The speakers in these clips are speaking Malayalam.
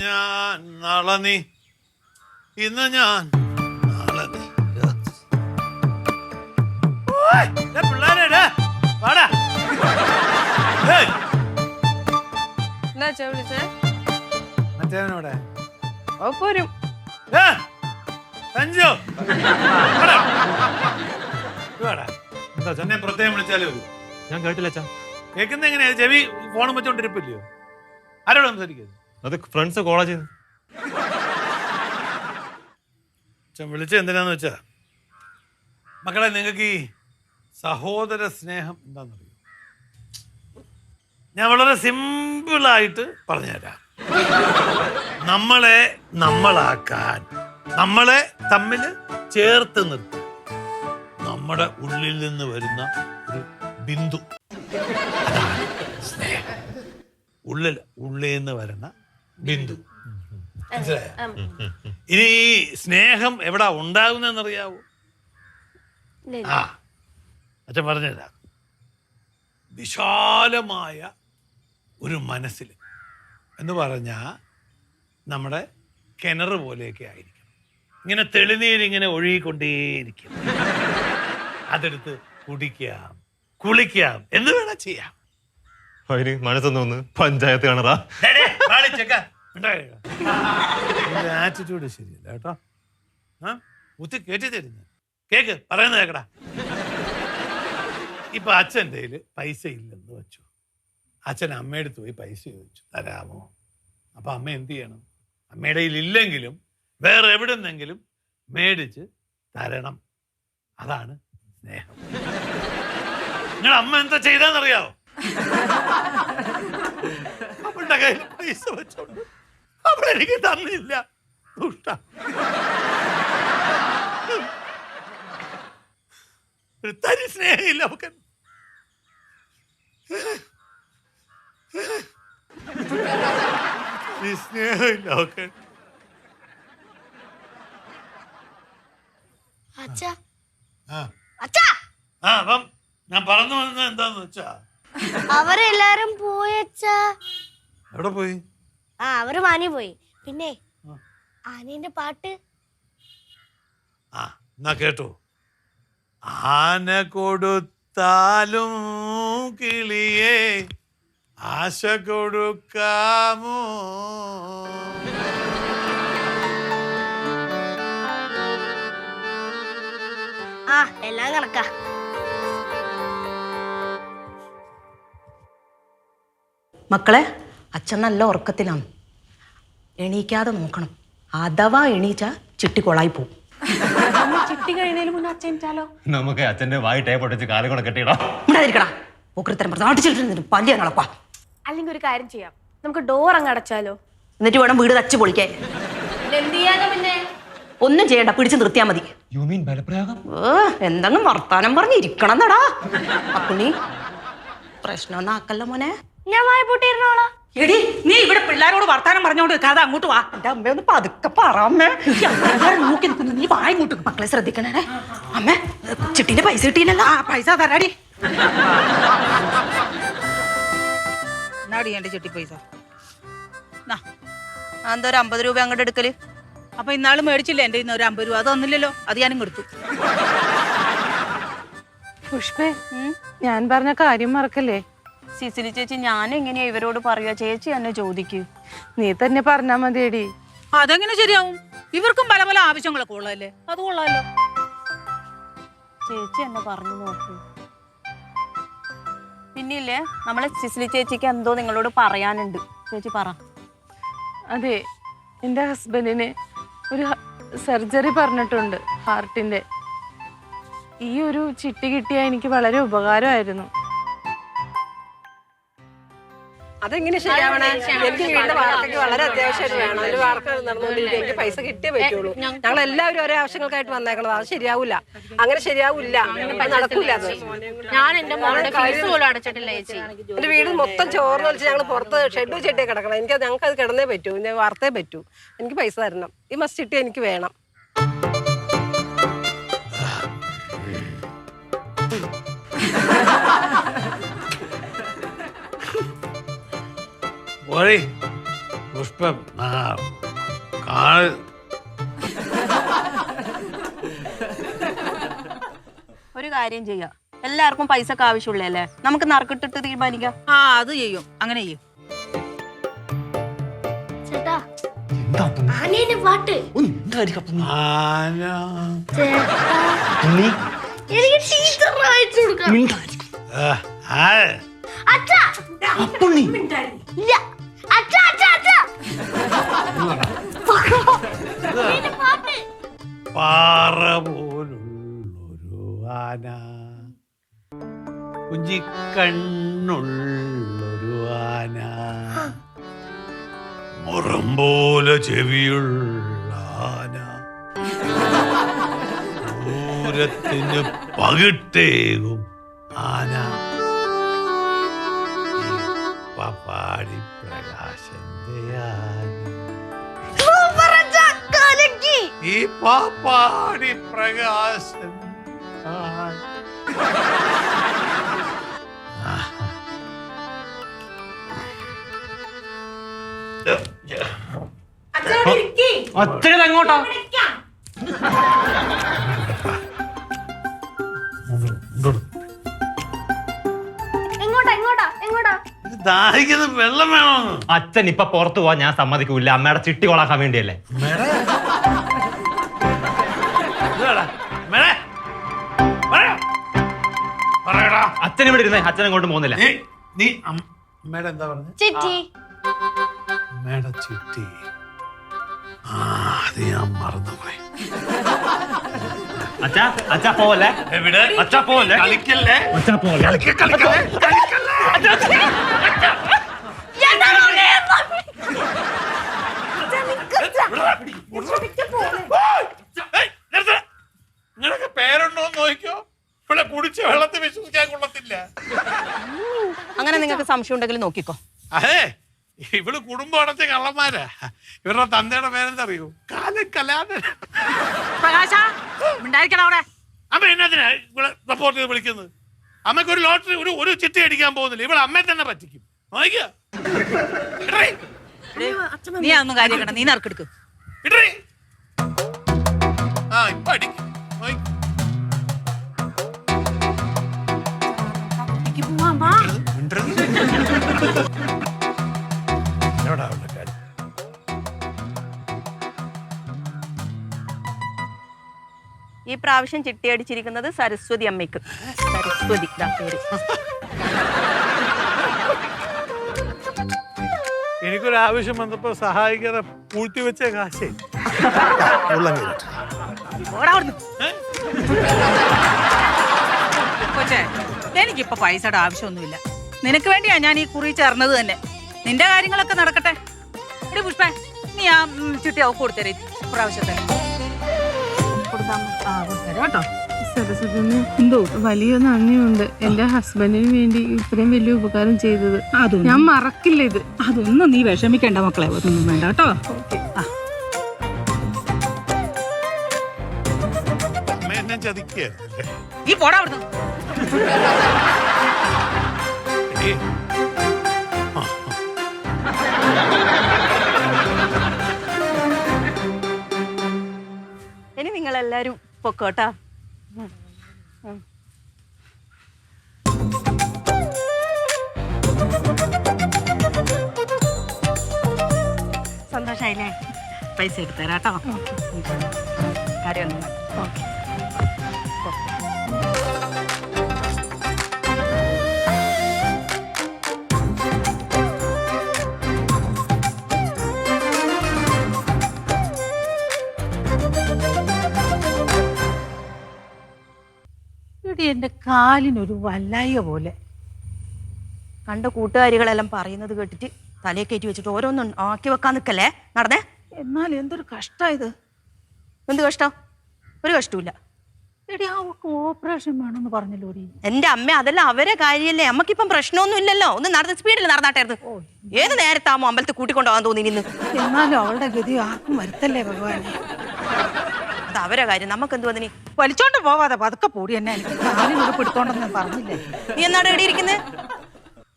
ഞാൻ നാളെ നീ ഇന്ന് ഞാൻ നാളെ നീ പിള്ളേരെ വാടാ എന്താ അച്ഛാ വിളിച്ചേ? മറ്റേവനോടെ ഓ പോരും. സഞ്ജു എന്താ ചെന്നെ പ്രത്യേകം വിളിച്ചാലോ? ഞാൻ കേട്ടില്ല അച്ഛാ. കേൾക്കുന്ന എങ്ങനെയാ? ചെവി ഫോണും വെച്ചോണ്ടിരിപ്പില്ലയോ? ആരോട് സംസാരിക്കുന്നത്? അത് ഫ്രണ്ട്സ് കോളേജിൽ വിളിച്ചത് എന്തിനാന്ന് വെച്ചാ, മക്കളെ നിങ്ങൾക്ക് ഈ സഹോദര സ്നേഹം എന്താണെന്നറിയോ? ഞാൻ വളരെ സിമ്പിളായിട്ട് പറഞ്ഞുതരാം. നമ്മളെ നമ്മളാക്കാൻ, നമ്മളെ തമ്മിൽ ചേർത്ത് നിർത്തി നമ്മുടെ ഉള്ളിൽ നിന്ന് വരുന്ന ഒരു ബിന്ദു, സ്നേഹം. ഉള്ളിൽ നിന്ന് വരുന്ന ബിന്ദു. ഇനി ഈ സ്നേഹം എവിടാ ഉണ്ടാകുന്നറിയാവോ? ആ അച്ഛൻ പറഞ്ഞുതരാം. വിശാലമായ ഒരു മനസ്സിൽ എന്ന് പറഞ്ഞാൽ നമ്മുടെ കിണർ പോലെയൊക്കെ ആയിരിക്കും. ഇങ്ങനെ തെളിനീരിങ്ങനെ ഒഴുകിക്കൊണ്ടേയിരിക്കും. അതെടുത്ത് കുടിക്കാം, കുളിക്കാം, എന്ത് വേണം ചെയ്യാം. അതിന് മനസ്സൊന്ന് പഞ്ചായത്ത് കാണറാ. ആറ്റിറ്റ്യൂഡ് ശരിയല്ല കേട്ടോ. ഒത്തി കേട്ടി തരുന്ന കേക്ക് പറയുന്നത് കേക്കടാ. ഇപ്പൊ അച്ഛൻ്റെ കയ്യിൽ പൈസ ഇല്ലെന്ന് വെച്ചു. അച്ഛൻ അമ്മയെടുത്ത് പോയി പൈസ ചോദിച്ചു, തരാമോ? അപ്പൊ അമ്മ എന്ത് ചെയ്യണം? അമ്മയുടെ കയ്യിൽ ഇല്ലെങ്കിലും വേറെ എവിടെ നിന്നെങ്കിലും മേടിച്ച് തരണം. അതാണ് സ്നേഹം. നിങ്ങളുടെ അമ്മ എന്താ ചെയ്താന്നറിയാവോ? അവളുടെ കയ്യിൽ പൈസ വെച്ചോണ്ട് അവളെനിക്ക് തന്നില്ല. ദുഷ്ട. ഒരു തരി സ്നേഹമില്ല അവക്ക്. സ്നേഹമില്ല അവക്ക്. അപ്പം ഞാൻ പറഞ്ഞു വന്നത് എന്താന്ന് വെച്ചാ, അവരെല്ലാരും പോയച്ചാ. എവിടെ പോയി? അവര് മാനി പോയി. പിന്നെ ആനേന്റെ പാട്ട് എന്നാ കേട്ടോ. ആന കൊടുത്താലും കിളിയെ ആശ കൊടുക്കാമോ? എല്ലാം കണക്കാ. മക്കളെ, അച്ഛൻ നല്ല ഉറക്കത്തിലാണ്. എണീക്കാതെ നോക്കണം. അഥവാ എണീച്ചാ ചിട്ടി കൊളായി പോവും. ചിട്ടി കഴിഞ്ഞതിന് മുന്നേ അച്ഛൻ എണീറ്റാലോ? നമുക്ക് അച്ഛന്റെ വായി ടേപ്പ് ഒട്ടിച്ച് കാലം കൂടെ കെട്ടിയിടാ. ഇടാതിരിക്കടാ. ഒക്കത്തരം നാട്ടിച്ചിട്ട് പല്ലിയാ നടപ്പാ. അല്ലെങ്കിൽ ഒരു കാര്യം ചെയ്യാം, നമുക്ക് ഡോർ അങ്ങ് അടച്ചാലോ? എന്നിട്ട് വേണം വീട് തച്ച് പൊളിക്കാൻ. എന്ത് ചെയ്യാനോ? പിന്നെ ഒന്നും ചെയ്യണ്ട, പിടിച്ച് നിർത്തിയാ മതി. യു മീൻ ബലപ്രയോഗം? എന്തെങ്കിലും വർത്താനം പറഞ്ഞിരിക്കണം എന്നടാ. അപ്പുണ്ണി പ്രശ്നമൊന്നും ആക്കല്ല മോനെ. ഞാൻ വായ പൂട്ടിയിരുന്നോളാ. എടി, നീ ഇവിടെ പിള്ളേരോട് വർത്താനം പറഞ്ഞോണ്ട് കഥ അങ്ങോട്ട് വാ. എന്റെ അമ്മ ഒന്ന് പതുക്കെ പറമ്മേ. നോക്കി നിൽക്കുന്നു, നീ വായ ഇങ്ങോട്ട്. മക്കളെ ശ്രദ്ധിക്കണേ. അമ്മ, ചിട്ടിന്റെ പൈസ കിട്ടിയില്ലല്ലോ. പൈസ തരാടി. എന്നാടി എന്റെ ചിട്ടി പൈസ? എന്തോ ഒരു 50 രൂപ അങ്ങോട്ട് എടുക്കല്. അപ്പൊ ഇന്നാള് മേടിച്ചില്ലേ എന്റെ ഇന്ന് ഒരു 50 രൂപ? അതൊന്നുമില്ലല്ലോ, അത് ഞാനും കൊടുത്തു. പുഷ്പേ, ഞാൻ പറഞ്ഞ കാര്യം മറക്കല്ലേ? സിസിലി ചേച്ചി, ഞാൻ എങ്ങനെയാ ഇവരോട് പറയുക? ചേച്ചി എന്നെ ചോദിക്കൂ. നീ തന്നെ പറഞ്ഞാ മതിയടി. അതെങ്ങനെ ശരിയാവും? ഇവർക്കും പല പല ആവശ്യങ്ങളൊക്കെ ഉള്ളതല്ലേ, അത് കൊള്ളാലോ. ചേച്ചി എന്നെ പറഞ്ഞു നോക്കൂ. പിന്നില്ലേ, നമ്മളെ സിസിലി ചേച്ചിക്ക് എന്തോ നിങ്ങളോട് പറയാനുണ്ട്. ചേച്ചി പറ. അതെ, എൻ്റെ ഹസ്ബൻഡിന് ഒരു സർജറി പറഞ്ഞിട്ടുണ്ട്, ഹാർട്ടിന്റെ. ഈ ഒരു ചിട്ടി കിട്ടിയാൽ എനിക്ക് വളരെ ഉപകാരമായിരുന്നു. അതെങ്ങനെ ശരിയാവണേ? എനിക്ക് വീടിന്റെ വാർത്തയ്ക്ക് വളരെ അത്യാവശ്യമായിട്ട് വേണം. അതിന് വാർത്ത നടന്നുകൊണ്ടിരിക്കും. എനിക്ക് പൈസ കിട്ടിയേ പറ്റുള്ളൂ. ഞങ്ങൾ എല്ലാവരും ഒരേ ആവശ്യങ്ങൾക്കായിട്ട് വന്നേക്കണത്. അത് ശരിയാവൂല, അങ്ങനെ ശരിയാവൂല, നടക്കൂല. അത് ഞാൻ എന്റെ മോളുടെ ഫീസ് പോലും അടച്ചിട്ടില്ല ചേച്ചി. എന്റെ വീട് മൊത്തം ചോർന്ന് വലിച്ച് ഞങ്ങൾ പുറത്ത് ഷെഡ് ചെട്ടിയെ കിടക്കണം. ഞങ്ങൾക്ക് അത് കിടന്നേ പറ്റൂ, വാർത്തേ പറ്റൂ. എനിക്ക് പൈസ തരണം. ഈ മസ് ചിട്ടി എനിക്ക് വേണം. പുഷ്പം കാള് ഒരു കാര്യം ചെയ്യാം, എല്ലാവർക്കും പൈസക്ക് ആവശ്യമുള്ളല്ലേ, നമുക്ക് നറുക്കിട്ടിട്ട് തീരുമാനിക്കാം. ആ അത് ചെയ്യും, അങ്ങനെ ചെയ്യും. ചേട്ടാ ആനേന്റെ പാട്ട് ആന എനിക്ക് ടീച്ചർ വായിച്ചു കൊടുക്കാം. അച്ഛാ ഇല്ല അച്ഛാ അച്ഛാ അച്ഛാ ആനേന്റെ പാട്ട്. പാറ പോലുള്ളൊരു ആന, കുഞ്ചിക്കണ്ണുള്ളൊരു ആന, മുറം പോലെ ചെവിയുള്ള ആന, പൂരത്തിന് പകിട്ടേകും ആന, ഈ പപ്പാടി പ്രകാശന്റെ ആന, സൂപ്പർ അച്ഛാ, കലക്കി. ഈ പാപ്പാടി പ്രകാശൻ ആന. അച്ഛൻ എങ്ങോട്ടാ? എങ്ങോട്ടാ എങ്ങോട്ടാ എങ്ങോട്ടാ? ഇത് ദാഹിക്കുന്ന വെള്ളം വേണമെന്ന്. അച്ഛൻ ഇപ്പൊ പുറത്തു പോവാൻ ഞാൻ സമ്മതിക്കൂല. അമ്മയുടെ ചിട്ടി കൊളാക്കാൻ വേണ്ടിയല്ലേ. അച്ഛൻ ഇവിടെ ഇരുന്നേ, അച്ഛൻ അങ്ങോട്ട് പോകുന്നില്ല. നീ അമ്മയുടെ എന്താ പറഞ്ഞ? ചിറ്റി. അമ്മയുടെ ചിട്ടി. അത് ഞാൻ മറന്നുപോയി. അച്ഛാ അച്ഛാ പോവല്ലേ, എവിടെ? അച്ഛാ പോവല്ലേ, കളിക്കല്ലേ, അച്ഛാ പോവല്ലേ. നിനക്ക് പേരുണ്ടോന്ന് നോക്കിയോ? ഇവിടെ കുടിച്ച വെള്ളത്തിൽ വിശ്വസിക്കാൻ കൊള്ളത്തില്ല. അങ്ങനെ നിങ്ങൾക്ക് സംശയം ഉണ്ടെങ്കിൽ നോക്കിക്കോ. അതെ, ഇവള് കുടുംബം അടച്ച കള്ളന്മാരാ. ഇവരുടെ തന്തയുടെ പേരെന്തറിയോ? കാലക്കലാതെ. പ്രകാശാ, മിണ്ടായിരിക്കണം അവിടെ. അമ്മ എന്നാത്തിനാ ഇവിടെ സപ്പോർട്ട് ചെയ്ത് വിളിക്കുന്നത്? അമ്മയ്ക്ക് ഒരു ലോട്ടറി ഒരു ചിട്ടി അടിക്കാൻ പോകുന്നില്ല. ഇവിടെ അമ്മയെ തന്നെ പറ്റിക്കും. നോക്കിയോ? നീ അതൊന്നും കാര്യമാക്കണ്ട, നീ നറുക്കെടുക്ക്. ആ ഇപ്പൊ അടിക്കും. ഈ പ്രാവശ്യം ചിട്ടി അടിച്ചിരിക്കുന്നത് സരസ്വതി അമ്മയ്ക്ക്. സരസ്വതി ഇതാ പേര്. എനിക്കൊരു ആവശ്യം വന്നപ്പോ സഹായിക്കാതെ പൂഴ്ത്തി വെച്ച കാശേ കൊച്ചേ, എനിക്കിപ്പോ പൈസയുടെ ആവശ്യമൊന്നുമില്ല. നിനക്ക് വേണ്ടിയാ ഞാൻ ഈ കുറി ചേർന്നത് തന്നെ. നിന്റെ കാര്യങ്ങളൊക്കെ നടക്കട്ടെ. എടി പുഷ്പേ, നീ ആ ചിട്ടി അവക്ക് കൊടുത്തരേ പ്രാവശ്യത്തെ. കേട്ടോ സരസ്വതിന് എന്തോ വലിയ നന്ദിയുണ്ട് എന്റെ ഹസ്ബൻഡിന് വേണ്ടി ഇത്രയും വലിയ ഉപകാരം ചെയ്തത്. ഞാൻ മറക്കില്ല ഇത്. അതൊന്നും നീ വിഷമിക്കണ്ട മക്കളെ, ഒന്നും വേണ്ട കേട്ടോ. അമ്മ എന്നെ ചതിക്കുകയായിരുന്നല്ലേ? ഈ പോടാ അവിടുന്ന്. ഇനി നിങ്ങളെല്ലാരും പൊക്കോട്ടാ. സന്തോഷായില്ലേ? പൈസ എടുത്തരാട്ടോ. കാര്യമൊന്നും ഓക്കെ. എന്റെ കാലിനൊരു വല്ലായ പോലെ. കണ്ട കൂട്ടുകാരികളെല്ലാം പറയുന്നത് കേട്ടിട്ട് തലയെ കയറ്റി വെച്ചിട്ട് ഓരോന്നും ആക്കി വെക്കാൻ നിൽക്കല്ലേ. നടന്നേ. എന്നാൽ എന്തൊരു കഷ്ടായത്. എന്ത് കഷ്ടം? ഒരു കഷ്ടമില്ല. എടി അവർക്ക് ഓപ്പറേഷൻ വേണമെന്ന് പറഞ്ഞല്ലോടി. എന്റെ അമ്മ, അതെല്ലാം അവരെ കാര്യല്ലേ. അമ്മക്കിപ്പം പ്രശ്നമൊന്നും ഇല്ലല്ലോ. ഒന്ന് നടന്ന് സ്പീഡിൽ നടന്നാട്ടായിരുന്നു. ഏത് നേരത്താമോ അമ്പലത്തിൽ കൂട്ടിക്കൊണ്ടുപോകാൻ തോന്നി ഇന്ന്. എന്നാലും അവളുടെ ഗതി ആർക്കും വരുത്തല്ലേ ഭഗവാനെ. അത് അവരെ കാര്യം, നമുക്ക് എന്ത് വന്നിനി? വലിച്ചോണ്ട് പോവാതെ പതുക്കെ പൂടി എന്നെ. എനിക്ക് കാലിനൊരു പിടുത്തോണ്ടെന്ന് പറഞ്ഞില്ലേ. നീ എന്നാടെ എവിടെ ഇരിക്കുന്നത്?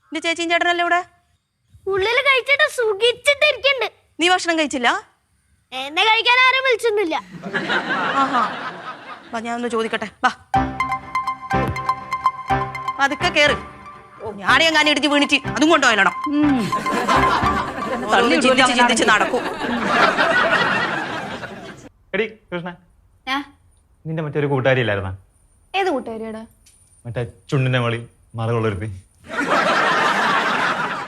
എന്റെ ചേച്ചിയും ചേട്ടനല്ലേ ഇവിടെ? ഉള്ളില് കഴിച്ചിട്ട് സുഖിച്ചിട്ടിരിക്കണ്ട്. നീ ഭക്ഷണം കഴിച്ചില്ല? എന്നെ കഴിക്കാൻ ആരും വിളിച്ചൊന്നുമില്ല. ആഹാ, വാ ഞാൻ ഒന്ന് ചോദിക്കട്ടെ. വാ അതൊക്കെ കേറ്. ഞാനെങ്ങാനും ഇടിച്ച് വീണിച്ച് അതും കൊണ്ടുപോയണം. ചിന്തിച്ച് നടക്കും. എടി കൃഷ്ണ, നിന്റെ മറ്റൊരു കൂട്ടുകാരി ഇല്ലായിരുന്ന? ഏത് കൂട്ടുകാരിയുടെ? മറ്റേ ചുണ്ടിന്റെ മോളി മറുകൊള്ളൊരുത്തി.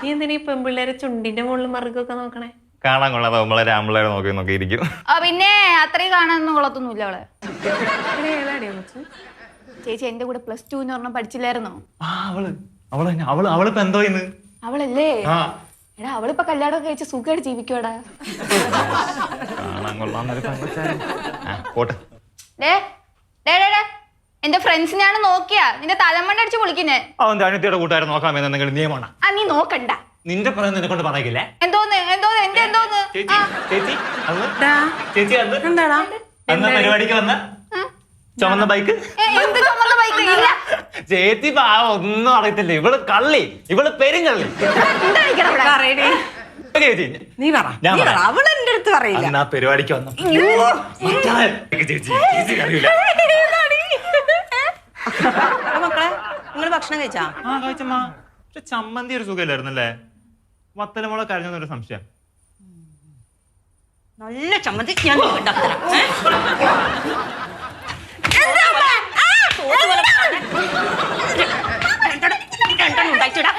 നീ എന്തിനാ ഈ പെൺപിള്ളേരെ ചുണ്ടിന്റെ മുകളിൽ മറുകൊക്കെ നോക്കണേ? കാണാൻ കൊള്ളാതെ നമ്മളെ രാമ്പിള്ളേരെ നോക്കി ഇരിക്കും. പിന്നെ അത്രയും കാണാനൊന്നും കൊള്ളത്തൊന്നുമില്ല അവളെ. ചേച്ചി എന്റെ കൂടെ +2 എന്ന് പറഞ്ഞ പഠിച്ചില്ലായിരുന്നോ? അവളിപ്പോ എന്തോ ഇന്ന് അവളല്ലേ? എടാ അവളിപ്പോ കല്യാണം കഴിച്ച് സുഖമായിട്ട് ജീവിക്കുവാടാ. കാണാൻ കൊള്ളാന്നൊരു പോട്ടെ. എന്റെ ഫ്രണ്ട്സിനെയാണ് നോക്കിയാ നിന്റെ തലമണ്ട അടിച്ച് പൊളിക്കുന്നേ. അവന്റെ അനിയത്തിയുടെ കൂട്ടുകാരെ നോക്കാമെന്ന് എന്തെങ്കിലും നിയമമാണ്? നീ നോക്കണ്ട. നിന്റെ പറയുന്നത് നിന്നെ കൊണ്ട് പറയില്ലേ? എന്തോന്ന് ചേച്ചി എന്താടാ അന്ന് പരിപാടിക്ക് വന്ന ചുമന്ന ബൈക്ക്? എന്ത് ചുമന്ന ബൈക്ക്? ഇല്ല ചേച്ചി പാവം ഒന്നും അറിയത്തില്ല. ഇവള് കള്ളി, ഇവള് പെരുങ്കള്ളി. ചേച്ചി നീ പറ. അവൾ എന്റെ അടുത്ത് പറയില്ല. അന്ന് ആ പരിപാടിക്ക് വന്ന ചേച്ചി അറിയില്ല. മക്കളെ നിങ്ങൾ ഭക്ഷണം കഴിച്ചാ? കഴിച്ചമ്മ. പക്ഷെ ചമ്മന്തി ഒരു സുഖമില്ലായിരുന്നല്ലേ? വത്തലമുളക് കരഞ്ഞൊരു സംശയം. നല്ല ചമ്മന്തി ഞാൻ ഉണ്ടാക്കിത്തരാം. രണ്ടെണ്ണം ഉണ്ടായിട്ടിടാം.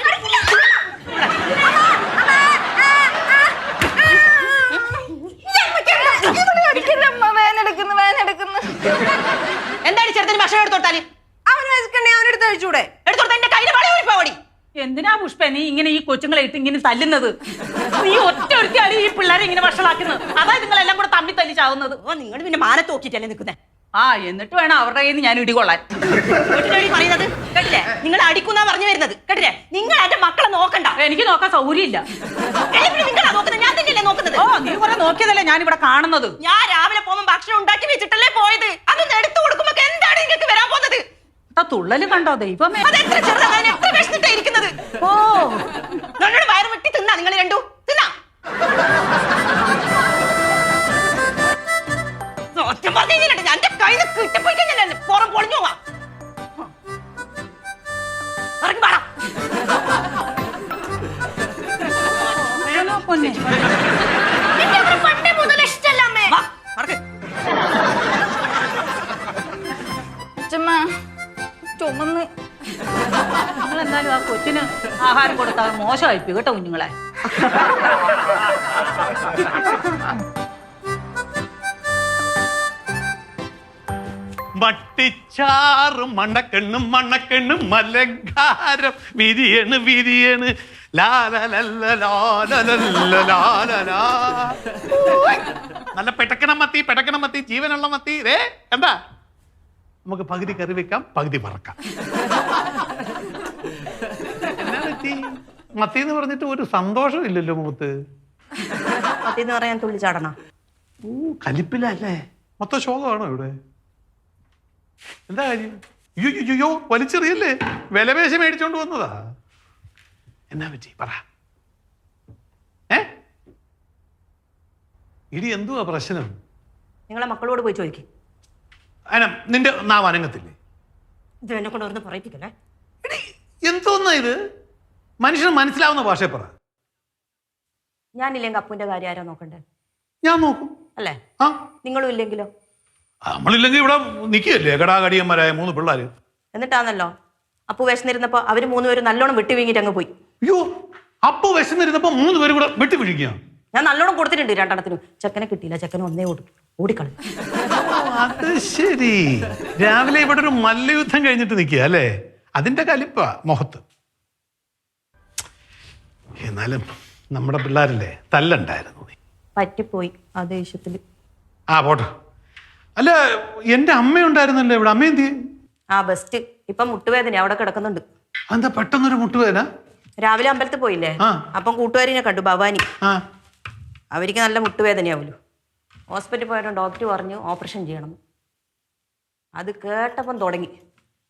എന്താണ് ചെറുതിന് ഭക്ഷണം എടുത്തോട്ടാല്? അവന് വിശക്കണ്ടേ അവനെടുത്ത് കഴിച്ചൂടെ? എടുത്തോട്ടെ. എന്റെ കയ്യിലെ വള ഒരു പവടി. എന്തിനാ പുഷ്പ നീ ഇങ്ങനെ ഈ കൊച്ചുങ്ങളെ ഇട്ട് ഇങ്ങനെ തല്ലുന്നത്? നീ ഒറ്റ ഒരുത്തിയാണ് ഈ പിള്ളേരെ ഇങ്ങനെ വഷളാക്കുന്നത്. അതായത് നിങ്ങളെല്ലാം കൂടെ തമ്മി തല്ലി ചാവുന്നത്. നിങ്ങൾ പിന്നെ മാനത്ത് നോക്കിയിട്ടല്ലേ നിൽക്കുന്നേ? എന്നിട്ട് വേണം അവരുടെ കയ്യിൽ നിന്ന് ഞാൻ ഇടികൊള്ളാൻ. പറയുന്നത് കേട്ടില്ലേ? നിങ്ങൾ അടിക്കുന്ന പറഞ്ഞു വരുന്നത് കേട്ടില്ലേ? നിങ്ങൾ എന്റെ മക്കളെ നോക്കണ്ട. എനിക്ക് നോക്കാൻ സൗകര്യമില്ല. നിങ്ങളാ നോക്കുന്നത്, ഞാൻ തന്നെയല്ലേ നോക്കുന്നത്. നീ കുറെ നോക്കിയതല്ലേ ഞാൻ ഇവിടെ കാണുന്നത്. ഞാൻ രാവിലെ പോകുമ്പോ ഭക്ഷണം ഉണ്ടാക്കി വെച്ചിട്ടല്ലേ പോയത്. അതൊന്ന് എടുത്തു കൊടുക്കുമ്പോ എന്താണ് നിങ്ങൾക്ക് വരാൻ പോകുന്നത്? തുള്ളല് കണ്ടോ ദൈവമേ? അതെത്ര ചെറുതാണ്, എത്ര വിശന്നിട്ടാ ഇരിക്കുന്നത്. നല്ലോണം വയറ് വെട്ടി തിന്നാ നിങ്ങൾ രണ്ടു തിന്നാ. സത്യം പറഞ്ഞു കഴിഞ്ഞിട്ട് എന്റെ കയ്യിൽ കിട്ടിപ്പോയി കഴിഞ്ഞാൽ പുറം പൊളിഞ്ഞു പോവാ. ഇറങ്ങി പാടാ. പണ്ടേ മുതൽ ഇഷ്ടല്ല അമ്മേ. ചുമന്ന് നിങ്ങൾ എന്തായാലും ആ കൊച്ചിന് ആഹാരം കൊടുത്താൽ മോശമായിപ്പോയി കേട്ടോ കുഞ്ഞുങ്ങളെ. വട്ടിച്ചാറും മണ്ണക്കെണ്ണും മലങ്കാരം വിരിയണ് നല്ല പെടക്കണ മത്തി ജീവനുള്ള മത്തി. എന്താ നമുക്ക് പകുതി കറി വെക്കാം, പകുതി മറക്കാം. എന്നാ പറ്റി? മത്തി എന്ന് പറഞ്ഞിട്ട് ഒരു സന്തോഷം ഇല്ലല്ലോ മുഖത്ത്. മത്തിന്ന് പറയാൻ തുള്ളി ചാടണ. കലിപ്പിലല്ലേ? മൊത്തം ശോകമാണോ ഇവിടെ? എന്താ കാര്യം? അയ്യോ വലിച്ചെറിയല്ലേ? വിലപേശ മേടിച്ചോണ്ട് വന്നതാ. എന്നാ പറ്റി പറ. ഇടി എന്തുവാ പ്രശ്നം? നിങ്ങളെ മക്കളോട് പോയി ചോദിക്കും. നിന്റെ നാവ് അനങ്ങത്തില്ലേ? ഇത് എന്നെ കൊണ്ട് ഓർന്ന് പറയിപ്പിക്കല്ലേ? എന്തോന്നാ ഇത്? മനുഷ്യന് മനസ്സിലാവുന്ന ഭാഷ പറ. ഞാനില്ലെങ്കിൽ അപ്പുവിന്റെ കാര്യം ആരാ നോക്കണ്ടേ? ഞാൻ നോക്കും അല്ലേ? ആ നിങ്ങളും ഇല്ലെങ്കിലോ? നമ്മളില്ലെങ്കിൽ ഇവിടെ നിൽക്കുകയല്ലേ കടാകടിയന്മാരായ 3 പിള്ളേര്. എന്നിട്ടാണല്ലോ അപ്പു വിശന്നിരുന്നപ്പോ അവര് 3 പേരും നല്ലോണം വിട്ടു വീങ്ങിട്ട് അങ്ങ് പോയി. അയ്യോ, അപ്പു വിശന്നിരുന്നപ്പോ 3 പേരും കൂടെ വിട്ടു വിഴിക്കുക. ഞാൻ നല്ലോണം കൊടുത്തിട്ടുണ്ട് 2 ചെക്കനെ കിട്ടിയില്ല. ചെക്കന് ഒന്നേ ഓടിക്കളി. അത് ശരി. രാവിലെ ഇവിടെ ഒരു മല്ലയുദ്ധം കഴിഞ്ഞിട്ട് നിൽക്കുക അല്ലേ? അതിന്റെ കലിപ്പ മുഖത്ത്. എന്നാലും നമ്മുടെ പിള്ളേരല്ലേ, തല്ലുണ്ടായിരുന്നു. പറ്റിപ്പോയി ആ ദേഷ്യത്തില്. പോട്ടെ. അല്ല, എന്റെ അമ്മയുണ്ടായിരുന്നല്ലോ ഇവിടെ. അമ്മ എന്ത് ചെയ്യും? ബെസ്റ്റ്. ഇപ്പൊ മുട്ടുവേദന അവിടെ കിടക്കുന്നുണ്ട്. എന്താ പെട്ടെന്നൊരു മുട്ടുവേദന? രാവിലെ അമ്പലത്തിൽ പോയില്ലേ, അപ്പം കൂട്ടുകാരിനെ കണ്ടു, ഭവാനി. അവർക്ക് നല്ല മുട്ടുവേദനയാവുമല്ലോ. ഹോസ്പിറ്റലിൽ പോയിട്ട് ഡോക്ടർ പറഞ്ഞു ഓപ്പറേഷൻ ചെയ്യണം. അത് കേട്ടപ്പം തുടങ്ങി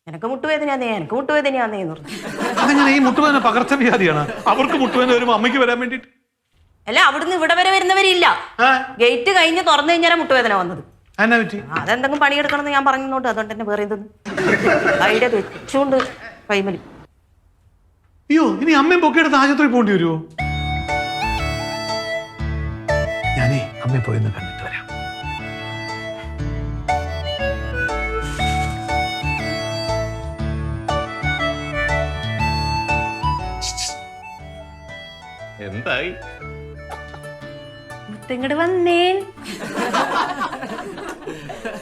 എനിക്ക് മുട്ടുവേദനയാന്നേ എന്ന് പറഞ്ഞു. അതെങ്ങനെ ഈ മുട്ടുവേദന പകർച്ചവ്യാധിയാണ്? അവർക്ക് മുട്ടുവേദന വരുമ്പോ അമ്മയ്ക്ക് വരാൻ വേണ്ടിട്ട്? അല്ല അവിടുന്ന് ഇവിടെ വരെ വരുന്നവരില്ല. ഗേറ്റ് കഴിഞ്ഞ് തുറന്നു കഴിഞ്ഞാൽ മുട്ടുവേദന വന്നത്. എന്നാ പറ്റി? അതെന്തെങ്കിലും പണിയെടുക്കണമെന്ന് ഞാൻ പറഞ്ഞോണ്ട് അതുകൊണ്ട് തന്നെ വേറെ ഇതൊന്നും ഐഡിയ വെച്ചുകൊണ്ട് കൈമലി. അയ്യോ, ഇനി അമ്മയും പൊക്കിയെടുത്ത് ആശുപത്രി പോകേണ്ടി വരുമോ? ഞാനേ അമ്മയെ പോയിന്ന് കണ്ടിട്ട് വരാം. എന്തായി? ഇങ്ങോട്ട് വന്നേ.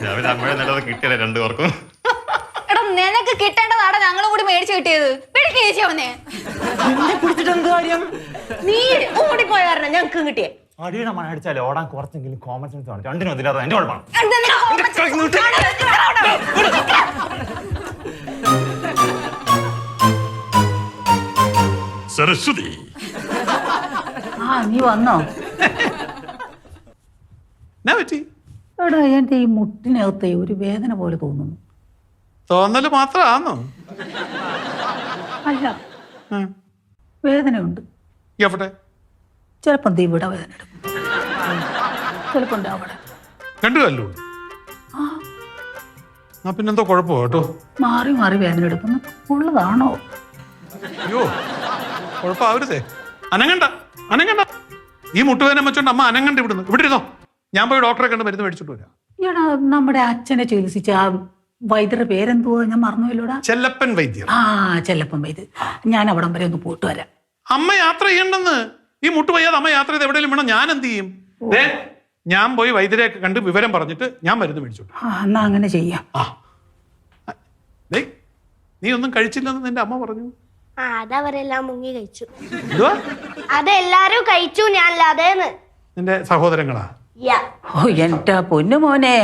രാവിലെ അമ്മയുടെ നല്ലത് കിട്ടിയല്ലേ രണ്ടു പേർക്കും. എടാ നിനക്ക് കിട്ടേണ്ടതാണ് ഞങ്ങളും കൂടി മേടിച്ചു കിട്ടിയത്. പിടിക്ക് ചേച്ചി അവനെ. പിടിച്ചിട്ട് എന്ത് കാര്യം? നീ ഓടിപ്പോയ കാരണം ഞങ്ങൾക്ക് കിട്ടിയേ. അടിയുടെ മണ അടിച്ചാലേ ഓടാൻ കുറച്ചെങ്കിലും കോമൺ സെൻസ് ആണ്. രണ്ടിനും അതില്ലാതെ എന്റെ കുഴപ്പമാണ്. സരസ്വതി, നീ വന്നോ? എന്നാ പറ്റി? എടാ എന്റെ ഈ മുട്ടിനകത്തെ ഒരു വേദന പോലെ തോന്നുന്നു. തോന്നല് മാത്രമാണോ? അല്ല, വേദനയുണ്ട്. എവിടെ? ചിലപ്പം ഇവിടെ വേദന എടുക്കും, ചിലപ്പോ അവിടെ രണ്ടു കല്ലു പിന്നെന്തോ കുഴപ്പമോ കേട്ടോ? മാറി മാറി വേദന എടുക്കുന്ന ഉള്ളതാണോ? അയ്യോ, കുഴപ്പമാവരുതേ. അനങ്ങണ്ട അനങ്ങണ്ട. ഈ മുട്ടുവേദന വെച്ചോണ്ട് അമ്മ അനങ്ങണ്ട. ഇവിടുന്ന് ഇവിടെ ഇരുന്നോ, ഞാൻ പോയി ഡോക്ടറെ കണ്ട് മരുന്ന് മേടിച്ചോണ്ട് വരാം. എടാ നമ്മുടെ അച്ഛനെ ചികിത്സിച്ച ആ വൈദ്യരുടെ പേരെന്തുവാ? ഞാൻ മറന്നുവല്ലോടാ. ചെല്ലപ്പൻ വൈദ്യർ. ചെല്ലപ്പൻ വൈദ്യർ. ഞാൻ അവിടം വരെ ഒന്ന് പോയിട്ട് വരാം. അമ്മ യാത്ര ചെയ്യണ്ടെന്ന്. ഈ മുട്ട് വയ്യാതെ അമ്മ യാത്ര ചെയ്ത് എവിടെയെങ്കിലും വേണം. ഞാൻ എന്ത് ചെയ്യും? ഞാൻ പോയി വൈദ്യരെ കണ്ട് വിവരം പറഞ്ഞിട്ട് ഞാൻ മരുന്ന് മേടിച്ചോണ്ട്. എന്നാ അങ്ങനെ ചെയ്യാം. നീ ഒന്നും കഴിച്ചില്ലെന്ന് നിന്റെ അമ്മ പറഞ്ഞു. അതവരെല്ലാം മുങ്ങി കഴിച്ചു. എന്തുവാ? അതെല്ലാരും കഴിച്ചു, ഞാൻ അല്ലാതെന്ന്. നിന്റെ സഹോദരങ്ങളാ? എന്റെ പൊന്നു മോനെ,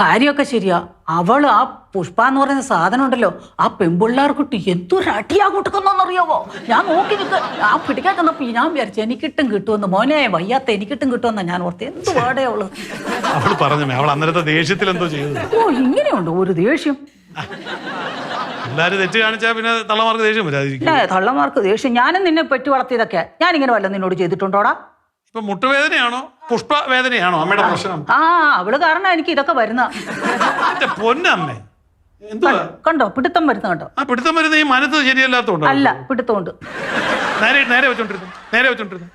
കാര്യമൊക്കെ ശരിയാ. അവള് ആ പുഷ്പ എന്ന് പറയുന്ന സാധനം ഉണ്ടല്ലോ, ആ പെൺപിള്ളേർക്കിട്ട് എന്തൊരു അടിയാ കൊടുക്കുന്നറിയാവോ? ഞാൻ നോക്കി നിൽക്ക, ആ പിടിക്കാൻ ചെന്നപ്പോ ഞാൻ വിചാരിച്ചു എനിക്കിട്ടും കിട്ടുമെന്ന്. മോനെ വയ്യാത്ത എനിക്കിട്ടും കിട്ടുമെന്നാ ഞാൻ ഓർത്ത്. എന്ത് പാടേ അവള് പറഞ്ഞു. അവൾ അന്നേരത്തെ ദേഷ്യത്തിൽ എന്തോ ചെയ്തു. ഇങ്ങനെയുണ്ടോ ഒരു ദേഷ്യം? എല്ലാരും തെറ്റ് കാണിച്ചാ പിന്നെ തള്ളമാർക്ക് ദേഷ്യം വരാതിരിക്കും. തള്ളമാർക്ക് ദേഷ്യം? ഞാനും നിന്നെ പെറ്റി വളർത്തിയതൊക്കെ ഞാനിങ്ങനെ വല്ല നിന്നോട് ചെയ്തിട്ടുണ്ടോടാ? ഇപ്പൊ മുട്ടുവേദനയാണോ പുഷ്പവേദനയാണോ അമ്മയുടെ പ്രശ്നം? അവള് കാരണം എനിക്ക് ഇതൊക്കെ വരുന്ന. പൊന്നമ്മേ, എന്തുവാ കണ്ടോ പിടുത്തം വരുന്ന കണ്ടോ? ആ പിടുത്തം വരുന്ന ഈ മനസ്സ് ശരിയല്ലാത്തോണ്ടോ? അല്ല, പിടുത്തമുണ്ട്. നേരെ വെച്ചോണ്ടിരുന്നു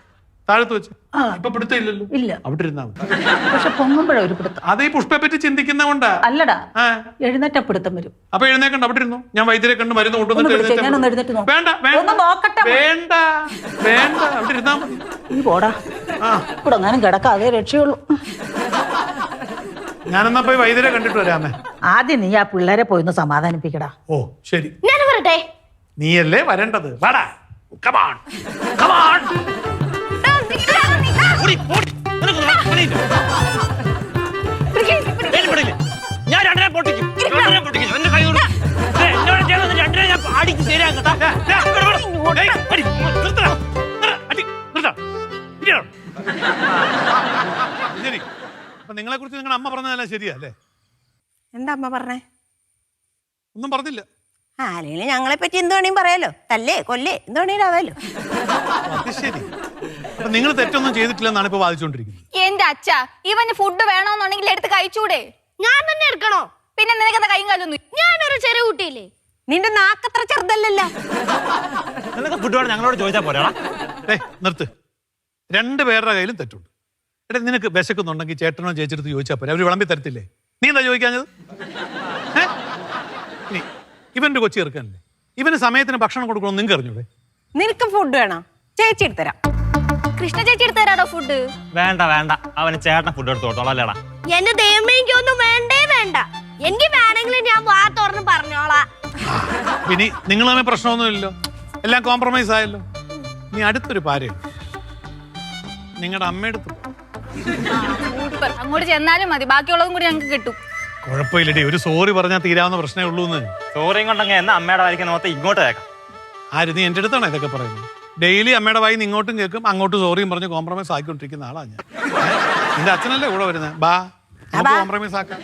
താഴത്ത് വെച്ച്. ഇപ്പൊ പിടുത്തം ഇല്ലല്ലോ. ഇല്ല, അവിടെ ഇരുന്നാ മതി. പക്ഷെ പൊങ്ങുമ്പോഴേ ഒരു പിടുത്തം. അത് ഈ പുഷ്പയെ പറ്റി ചിന്തിക്കുന്ന കൊണ്ടാ. അല്ലടാ, എഴുന്നേറ്റ പിടുത്തം വരും. അപ്പൊ എഴുന്നേക്കണ്ട, അവിടെ ഇരുന്നു. ഞാൻ വൈദ്യരെ കണ്ട് മരുന്ന് ഞാനൊന്ന് എഴുന്നേറ്റ് നോക്കട്ടെ. വേണ്ട അവിടെ ഇരുന്നാ മതി. നീ പോടാ, ഇവിടെ ഞാനും കിടക്കാതെ രക്ഷയുള്ളൂ. ഞാനെന്നാ പോയി വൈദ്യരെ കണ്ടിട്ട് വരാമേ. ആദ്യം നീ ആ പിള്ളേരെ പോയിന്ന് സമാധാനിപ്പിക്കടാ. ഓ ശരി, ഞാൻ വരട്ടെ. നീയല്ലേ വരേണ്ടത്. വാടാ, കമാൺ കമാൺ. ഞാൻ രണ്ടര പൊട്ടിക്കും. എന്റെ കൈ എന്നോട് ചെയ്യണം. രണ്ടര ഞാൻ അടിക്ക് ശരിയാക്കട്ടാ. ശരി, അപ്പൊ നിങ്ങളെ കുറിച്ച് നിങ്ങളുടെ അമ്മ പറഞ്ഞതല്ല ശരിയല്ലേ? എന്താ അമ്മ പറഞ്ഞേ? ഒന്നും പറഞ്ഞില്ല. അല്ലെങ്കിൽ ഞങ്ങളെ പറ്റി എന്ത് വേണേലും പറയാലോ. തല്ലേ കൊല്ലേ എന്ത് വേണേലും ആവാലോ. അത് ശരി, അപ്പൊ നിങ്ങൾ തെറ്റൊന്നും ചെയ്തിട്ടില്ലെന്നാണ് ഇപ്പൊ വാദിച്ചുകൊണ്ടിരിക്കുന്നത്. എന്റെ അച്ഛ, ഇവന് ഫുഡ് വേണമെന്നുണ്ടെങ്കിൽ എടുത്ത് കഴിച്ചൂടെ? ഞാൻ തന്നെ എടുക്കണോ? പിന്നെ നിനക്കെന്താ കൈയും കാലൊന്നും? ഞാനൊരു ചെറിയ കുട്ടിയില്ലേ? നിന്റെ നാക്കത്ര ചെറുതല്ലല്ലോ. നിനക്ക് ഫുഡ് വേണം ഞങ്ങളോട് ചോദിച്ചാൽ പോരാ? നിർത്ത്. രണ്ടുപേരുടെ കയ്യിലും തെറ്റുണ്ട്. എടാ, നിനക്ക് വിശക്കുന്നുണ്ടെങ്കിൽ ചേട്ടനോ ചേച്ചിയെടുത്ത് ചോദിച്ചാൽ പോരെ, അവര് വിളമ്പി തരത്തില്ലേ? നീ എന്താ ചോദിക്കാഞ്ഞത്? ഇവന്റെ കൊച്ചി ഇറക്കാനല്ലേ? ഇവന് സമയത്തിന് ഭക്ഷണം കൊടുക്കണമെന്ന് നിങ്ങൾക്ക് അറിഞ്ഞൂടെ? നിനക്ക് ഫുഡ് വേണം? ചേച്ചി എടുത്തരാം. കൃഷ്ണ ചേച്ചി എടുത്ത് തരാടോ ഫുഡ്? വേണ്ട അവന് ചേട്ടൻ ഫുഡ് എടുത്തോളാം അല്ലേടാ. എന്റെ ദൈവമേ, എനിക്കൊന്നും വേണ്ട. എനിക്ക് വേണമെങ്കിലും ഞാൻ വാ തുറന്ന് പറഞ്ഞോളാം. പിന്നെ നിങ്ങൾ തമ്മിൽ പ്രശ്നമൊന്നുമില്ലല്ലോ, എല്ലാം കോംപ്രമൈസ് ആയല്ലോ. നീ അടുത്തൊരു പാരയും നിങ്ങളുടെ അമ്മയെടുത്തു. അങ്ങോട്ട് ചെന്നാലും മതി, ബാക്കിയുള്ളതും കൂടി ഞങ്ങൾക്ക് കിട്ടും. കുഴപ്പമില്ലടി, ഒരു സോറി പറഞ്ഞാൽ തീരാവുന്ന പ്രശ്നമേ ഉള്ളൂ. സോറിയും കൊണ്ടെങ്കിൽ എന്നാ അമ്മയുടെ വായിക്കാൻ മൊത്തം ഇങ്ങോട്ട് കേൾക്കാം. ആര്? നീ എൻ്റെ അടുത്താണ് ഇതൊക്കെ പറയുന്നത്? ഡെയിലി അമ്മയുടെ വായി നിന്ന് ഇങ്ങോട്ടും കേൾക്കും, അങ്ങോട്ടും സോറിയും പറഞ്ഞ് കോംപ്രമൈസ് ആക്കിക്കൊണ്ടിരിക്കുന്ന ആളാണ് ഞാൻ. നിന്റെ അച്ഛനല്ലേ കൂടെ വരുന്നത്? ബാ, കോംപ്രമൈസ് ആക്കാം.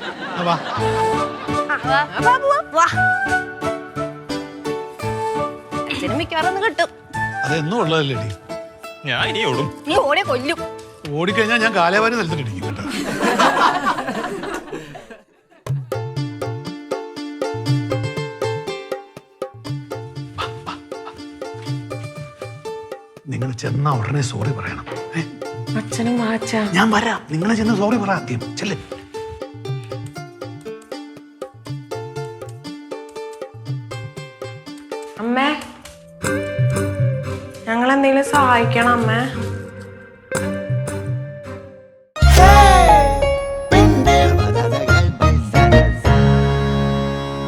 അച്ഛനും മിക്കവാറും കിട്ടും. അതെന്നും ഉള്ളതല്ലേ? ഞാൻ ഇനി ഓടും. നീ ഓടെ കൊല്ലും. ഓടിക്കഴിഞ്ഞാൽ ഞാൻ കാലേവാരി നിലത്തിട്ടിരിക്കും കേട്ടോ. നിങ്ങൾ ചെന്ന ഉടനെ സോറി പറയണം. അച്ഛനും വാച്ച ഞാൻ വരാം. നിങ്ങൾ ചെന്ന് സോറി പറ ആദ്യം. ചെല്ലേ. അമ്മേ ഞങ്ങളെന്തെങ്കിലും സഹായിക്കണം അമ്മേ.